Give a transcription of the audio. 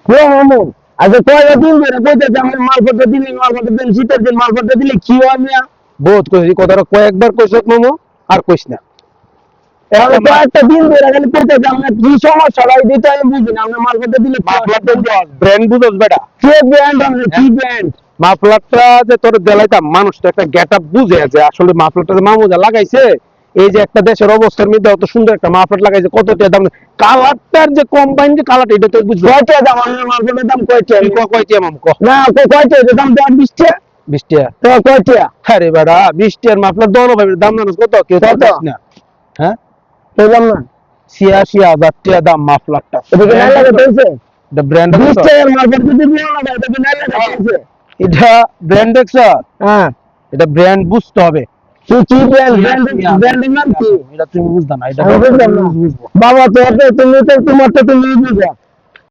মামু আচ্ছা কয়টা দিন ধরে কইতেছে আমার মালপত্র দিলে মালপত্র দিন শীতের দিন মালপত্র দিলে কি হয় মিয়া বহুত কইছি কথাটা কয়েকবার কইছ মামু আর কইস না এখন কয়েকটা দিন ধরে খালি কইতেছে আমরা কি সমস্যা ভাই দিতে আমি বুঝি না আমরা মালপত্র দিলে ব্র্যান্ড বুঝছ বেটা কে ব্র্যান্ড আমরা কি ব্র্যান্ড মাফলারটা যে তোর দেলাইতাম মানুষটা একটা গেটআপ বুঝে যে আসলে মাফলারটা যে মামু যা লাগাইছে এই যে একটা দেশের অবস্থার মধ্যে অত সুন্দর একটা মাফলার লাগাইছে কত টাকা দাম কালারটার যে কম্বাইন যে কালারটা এটা তো বুঝবো কয়টা দাম আমার মালপত্রের দাম কয়টা কয়টা মামু ক না কয়টা এটা দাম দেওয়ার 20 টাকা 20 টাকা তো কয়টা আরে বেটা 20 টাকার মাফলার দোনো ভাই দাম জানিস কত কেউ তো কত? জানিস না হ্যাঁ বুঝলাম না 86,000 টাকা দাম মাফলারটা এটা কি না লাগে হইছে এটা ব্র্যান্ড 20 টাকার মালপত্র যদি না লাগে এটা কি না লাগে হইছে এটা ব্র্যান্ড দেখছ হ্যাঁ এটা ব্র্যান্ড বুঝতে হবে কি ব্র্যান্ড ব্র্যান্ডের নাম কি এটা তুমি বুঝতা না এটা আমি বুঝলাম না। বুঝবো বাবা তো তুমি তো তোমার তো তুমি বুঝা